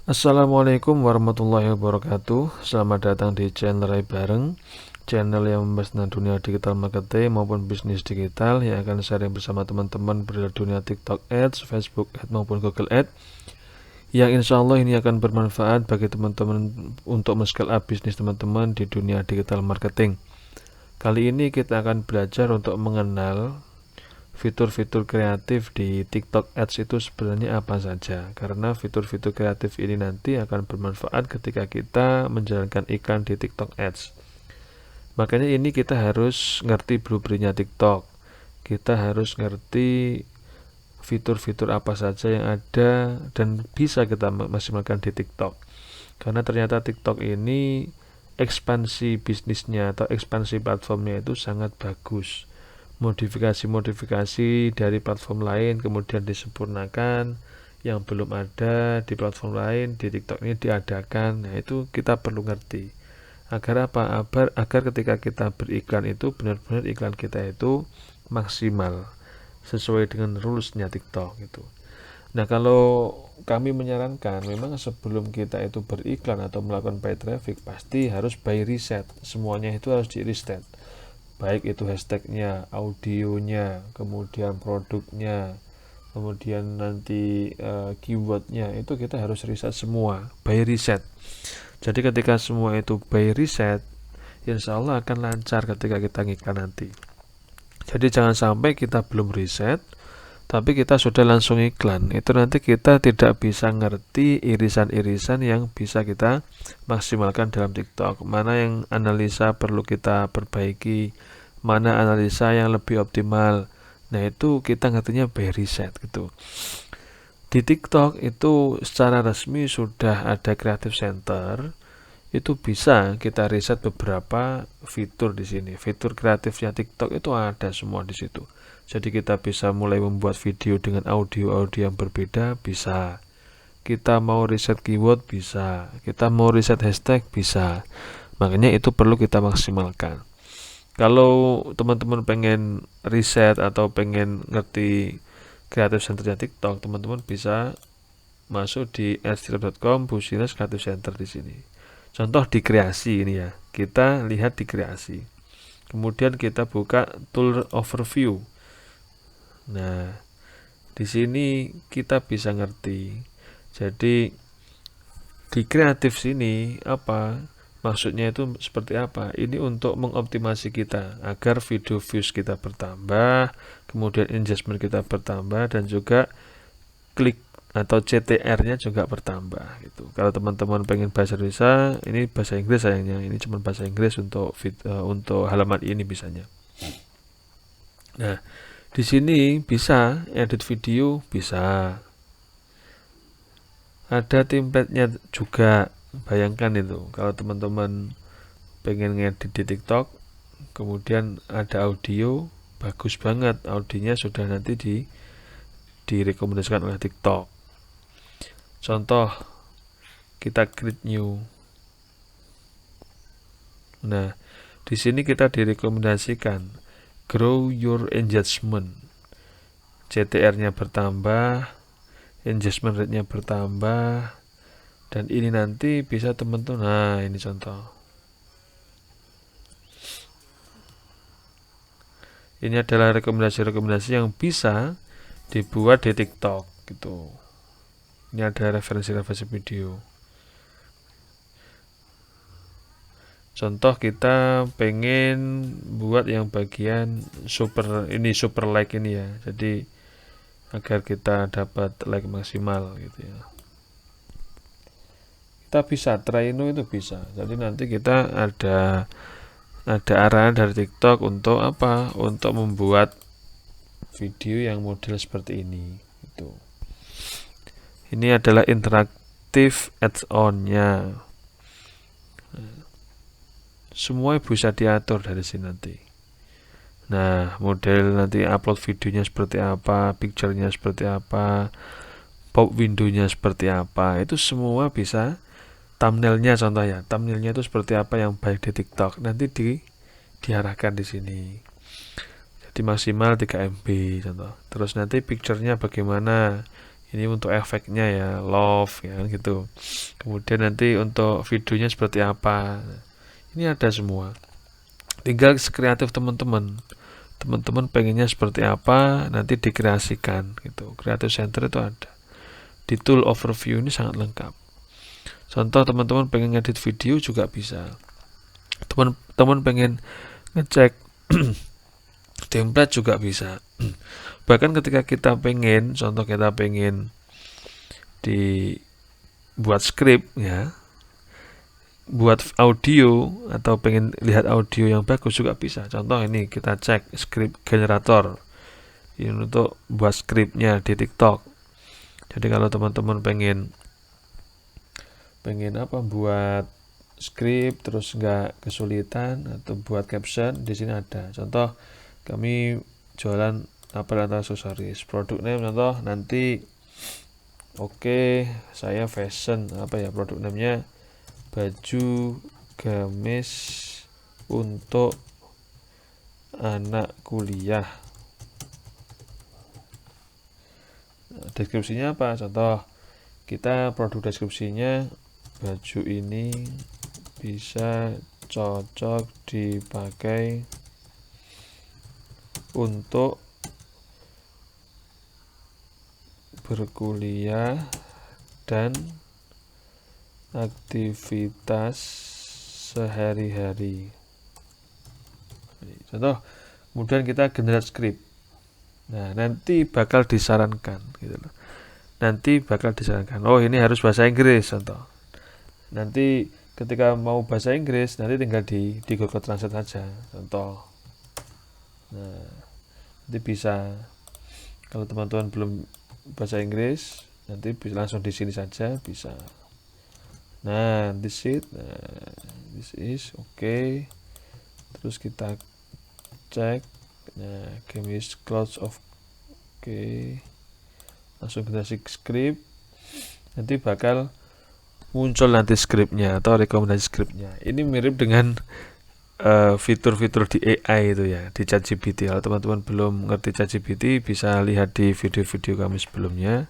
Assalamualaikum warahmatullahi wabarakatuh. Selamat datang di channel Ray Bareng, channel yang membahas tentang dunia digital marketing maupun bisnis digital yang akan sharing bersama teman-teman perihal dunia TikTok Ads, Facebook Ads maupun Google Ads, yang insya Allah ini akan bermanfaat bagi teman-teman untuk men-scale up bisnis teman-teman di dunia digital marketing. Kali ini kita akan belajar untuk mengenal fitur-fitur kreatif di TikTok Ads itu sebenarnya apa saja, karena fitur-fitur kreatif ini nanti akan bermanfaat ketika kita menjalankan iklan di TikTok Ads. Makanya ini kita harus ngerti blueprintnya TikTok, kita harus ngerti fitur-fitur apa saja yang ada dan bisa kita maksimalkan di TikTok, karena ternyata TikTok ini ekspansi bisnisnya atau ekspansi platformnya itu sangat bagus. Modifikasi-modifikasi dari platform lain kemudian disempurnakan, yang belum ada di platform lain di TikTok ini diadakan. Nah, itu kita perlu ngerti. Agar apa? Agar ketika kita beriklan itu benar-benar iklan kita itu maksimal sesuai dengan rules-nya TikTok gitu. Nah, kalau kami menyarankan memang sebelum kita itu beriklan atau melakukan paid traffic pasti harus by reset. Semuanya itu harus di reset, baik itu hashtagnya, audionya, kemudian produknya, kemudian nanti keywordnya, itu kita harus reset semua by reset. Jadi ketika semua itu by reset, insya Allah akan lancar ketika kita ngiklan nanti. Jadi jangan sampai kita belum reset tapi kita sudah langsung iklan, itu nanti kita tidak bisa ngerti irisan-irisan yang bisa kita maksimalkan dalam TikTok, mana yang analisa perlu kita perbaiki, mana analisa yang lebih optimal. Nah, itu kita ngertinya by reset gitu. Di TikTok itu secara resmi sudah ada Creative Center, itu bisa kita riset beberapa fitur di sini. Fitur kreatifnya TikTok itu ada semua di situ. Jadi kita bisa mulai membuat video dengan audio-audio yang berbeda, bisa. Kita mau riset keyword, bisa. Kita mau riset hashtag, bisa. Makanya itu perlu kita maksimalkan. Kalau teman-teman pengen riset atau pengen ngerti Creative Centernya TikTok, teman-teman bisa masuk di adsdirect.com /creative center di sini. Contoh di kreasi ini ya, kita lihat di kreasi. Kemudian kita buka tool overview. Nah, di sini kita bisa ngerti. Jadi di kreatif sini apa maksudnya itu seperti apa? Ini untuk mengoptimasi kita agar video views kita bertambah, kemudian engagement kita bertambah, dan juga klik atau CTR-nya juga bertambah gitu. Kalau teman-teman pengen bahasa Indonesia, ini bahasa Inggris sayangnya. Ini cuma bahasa Inggris untuk halaman ini bisanya. Nah, di sini bisa edit video, bisa. Ada template-nya juga. Bayangkan itu, kalau teman-teman pengen ngedit di TikTok, kemudian ada audio, bagus banget. Audionya sudah nanti direkomendasikan oleh TikTok. Contoh, kita create new. Nah, di sini kita direkomendasikan grow your engagement. CTR-nya bertambah, engagement rate-nya bertambah, dan ini nanti bisa teman-teman. Nah, ini contoh. Ini adalah rekomendasi-rekomendasi yang bisa dibuat di TikTok gitu. Ini ada referensi-referensi video. Contoh kita pengen buat yang bagian super like ini ya. Jadi agar kita dapat like maksimal gitu ya. Kita bisa try itu bisa. Jadi nanti kita ada arahan dari TikTok untuk apa? Untuk membuat video yang model seperti ini gitu. Ini adalah interaktif add-on-nya. Semua bisa diatur dari sini nanti. Nah, model nanti upload videonya seperti apa, picture-nya seperti apa, pop window-nya seperti apa, itu semua bisa. Thumbnail-nya contohnya, thumbnail-nya itu seperti apa yang baik di TikTok, nanti diarahkan di sini. Jadi maksimal 3 MB contoh. Terus nanti picture-nya bagaimana, Ini untuk efeknya ya, love ya kan gitu. Kemudian nanti untuk videonya seperti apa. Ini ada semua. Tinggal kreatif teman-teman. Teman-teman pengennya seperti apa, nanti dikreasikan gitu. Creative Center itu ada. Di tool overview ini sangat lengkap. Contoh teman-teman pengen ngedit video juga bisa. Teman-teman pengen ngecek template juga bisa. Bahkan ketika kita pengen, contoh kita pengen dibuat skrip ya, buat audio atau pengen lihat audio yang bagus juga bisa. Contoh ini kita cek script generator ini untuk buat skripnya di TikTok. Jadi kalau teman-teman pengen apa buat skrip terus nggak kesulitan atau buat caption, di sini ada. Contoh kami jualan apparel atau aksesoris, produk name contoh nanti saya fashion apa ya produk namanya, baju gamis untuk anak kuliah. Deskripsinya apa? Contoh kita produk deskripsinya, baju ini bisa cocok dipakai untuk berkuliah dan aktivitas sehari-hari. Contoh, kemudian kita generate script. Nah, nanti bakal disarankan gitu loh. Nanti bakal disarankan, oh ini harus bahasa Inggris contoh. Nanti ketika mau bahasa Inggris, nanti tinggal di Google Translate saja contoh. Nah, nanti bisa. Kalau teman-teman belum bahasa Inggris, nanti bisa langsung di sini saja bisa. Nah, this is okay. Terus kita cek. Nah, gamis clothes of langsung kita script. Nanti bakal muncul nanti skripnya atau rekomendasi skripnya. Ini mirip dengan fitur-fitur di AI itu ya, di ChatGPT. Kalau teman-teman belum ngerti ChatGPT, bisa lihat di video-video kami sebelumnya.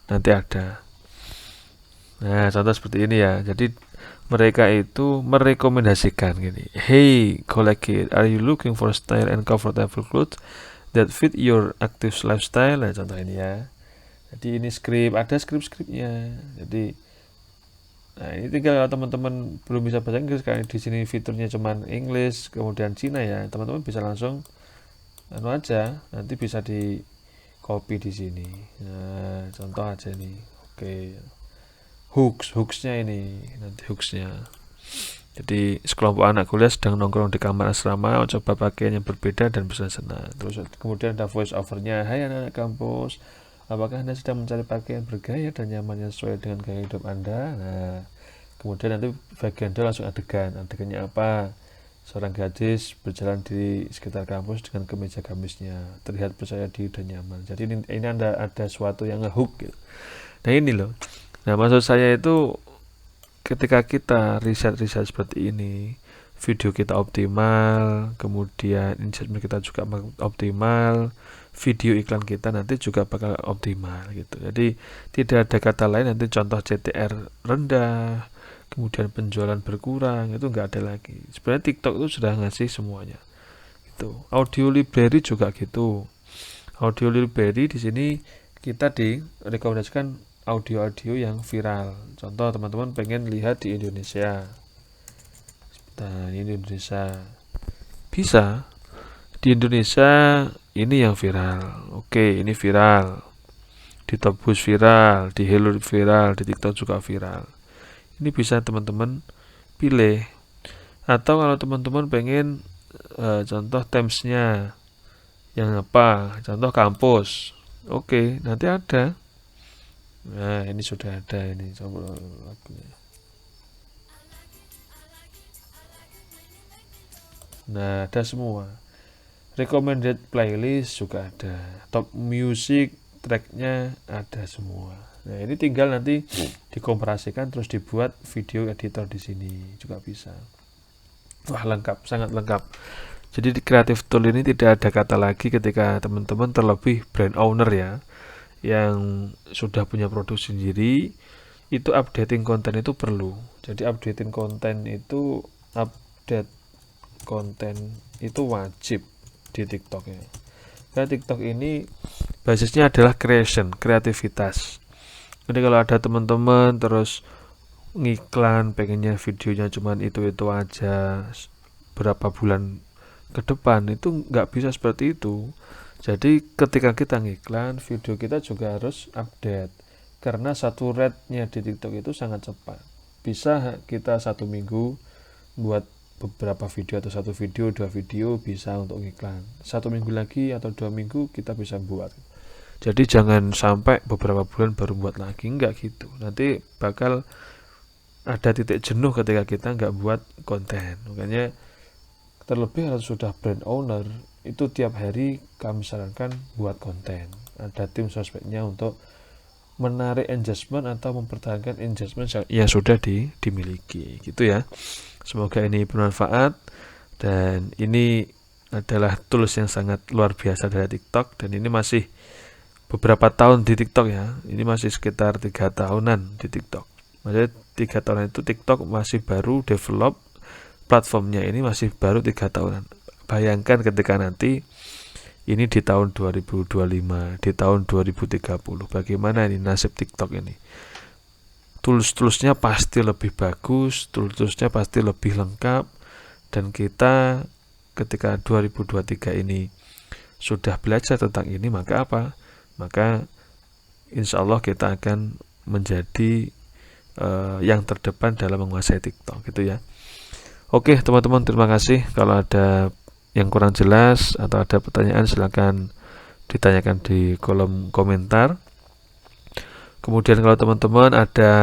Nanti ada. Nah, contoh seperti ini ya. Jadi mereka itu merekomendasikan gini. Hey, colleague, are you looking for style and comfortable clothes that fit your active lifestyle? Nah, contoh ini ya. Jadi ini skrip, ada skrip-skripnya. Jadi nah ini tinggal teman-teman belum bisa bahasa Inggris, kayak di sini fiturnya cuman English kemudian Cina ya, teman-teman bisa langsung aja, nanti bisa di copy di sini. Nah, contoh aja nih. Hooksnya ini nanti hooksnya. Jadi sekelompok anak kuliah sedang nongkrong di kamar asrama, coba pakaian yang berbeda dan bersenang. Terus kemudian ada voice overnya, hai anak-anak kampus, apakah Anda sedang mencari pakaian bergaya dan nyaman yang sesuai dengan gaya hidup Anda? Nah, kemudian nanti bagian itu langsung adegannya apa? Seorang gadis berjalan di sekitar kampus dengan kemeja gamisnya, terlihat percaya diri dan nyaman. Jadi ini ada suatu yang ngehook gitu. Nah ini loh. Nah maksud saya itu ketika kita riset seperti ini, video kita optimal, kemudian engagement kita juga optimal, video iklan kita nanti juga bakal optimal gitu. Jadi tidak ada kata lain nanti contoh CTR rendah, kemudian penjualan berkurang, itu nggak ada lagi. Sebenarnya TikTok itu sudah ngasih semuanya. Gitu. Audio library juga gitu. Audio library di sini kita direkomendasikan audio-audio yang viral. Contoh teman-teman pengen lihat di Indonesia. Nah, ini Indonesia. Bisa. Di Indonesia ini yang viral. Oke, ini viral. Di Top Boost viral, di Hello viral, di TikTok juga viral. Ini bisa teman-teman pilih. Atau kalau teman-teman pengen contoh temsnya yang apa? Contoh kampus. Oke, nanti ada. Nah, ini sudah ada ini. Coba lagunya. Nah, ada semua. Recommended playlist juga ada. Top music tracknya ada semua. Nah, ini tinggal nanti dikompresikan terus dibuat video editor di sini juga bisa. Wah, lengkap, sangat lengkap. Jadi di Creative Tool ini tidak ada kata lagi ketika teman-teman terlebih brand owner ya. yang sudah punya produk sendiri, itu updating konten itu perlu. Jadi updating konten itu update konten itu wajib di TikTok ya. Karena TikTok ini basisnya adalah kreativitas. Jadi kalau ada teman-teman terus ngiklan pengennya videonya cuman itu aja berapa bulan ke depan, itu nggak bisa seperti itu. Jadi ketika kita ngiklan, video kita juga harus update karena satu rate-nya di TikTok itu sangat cepat. Bisa kita 1 minggu buat beberapa video atau 1 video 2 video bisa untuk ngiklan, 1 minggu lagi atau 2 minggu kita bisa buat. Jadi jangan sampai beberapa bulan baru buat lagi, enggak gitu. Nanti bakal ada titik jenuh ketika kita nggak buat konten. Makanya terlebih harus sudah brand owner, itu tiap hari kami sarankan buat konten. Ada tim sosmednya untuk menarik engagement atau mempertahankan engagement yang sudah dimiliki gitu ya. Semoga ini bermanfaat, dan ini adalah tools yang sangat luar biasa dari TikTok, dan ini masih beberapa tahun di TikTok ya. Ini masih sekitar 3 tahunan di TikTok. Maksudnya 3 tahunan itu TikTok masih baru develop platformnya, ini masih baru 3 tahunan. Bayangkan ketika nanti ini di tahun 2025, di tahun 2030, bagaimana ini nasib TikTok ini. Tools-toolsnya pasti lebih bagus, tools-toolsnya pasti lebih lengkap, dan kita ketika 2023 ini sudah belajar tentang ini, maka apa? Maka insya Allah kita akan menjadi yang terdepan dalam menguasai TikTok gitu ya. Oke teman-teman, terima kasih. Kalau ada yang kurang jelas atau ada pertanyaan, silakan ditanyakan di kolom komentar. Kemudian kalau teman-teman ada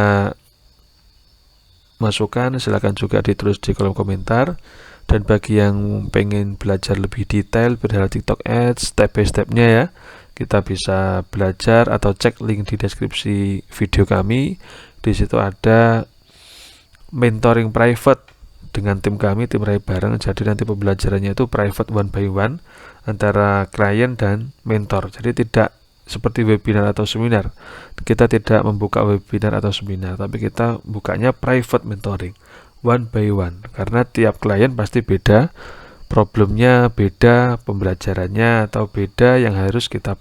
masukan, silakan juga ditulis di kolom komentar. Dan bagi yang pengen belajar lebih detail perihal TikTok Ads step by stepnya ya, kita bisa belajar atau cek link di deskripsi video kami. Di situ ada mentoring private dengan tim kami, tim Rai Bareng. Jadi nanti pembelajarannya itu private one by one antara klien dan mentor. Jadi tidak seperti webinar atau seminar. Kita tidak membuka webinar atau seminar, tapi kita bukanya private mentoring one by one. Karena tiap klien pasti beda, problemnya beda, pembelajarannya atau beda yang harus kita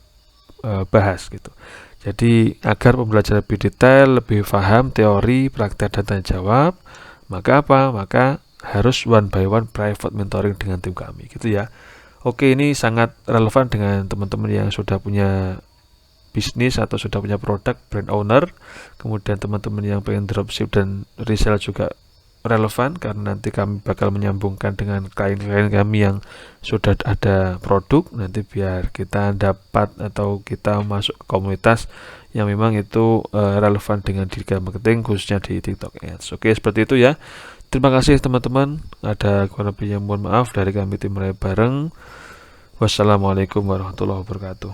bahas gitu. Jadi agar pembelajaran lebih detail, lebih paham teori, praktek dan tanya jawab, maka apa? Maka harus one by one private mentoring dengan tim kami gitu ya. Oke, ini sangat relevan dengan teman-teman yang sudah punya bisnis atau sudah punya produk, brand owner. Kemudian teman-teman yang pengen dropship dan resell juga relevan, karena nanti kami bakal menyambungkan dengan klien-klien kami yang sudah ada produk, nanti biar kita dapat atau kita masuk ke komunitas yang memang itu relevan dengan digital marketing khususnya di TikTok Ads. Oke, seperti itu ya. Terima kasih teman-teman. Ada kurang lebihnya mohon maaf dari kami tim Rai Bareng. Wassalamualaikum warahmatullahi wabarakatuh.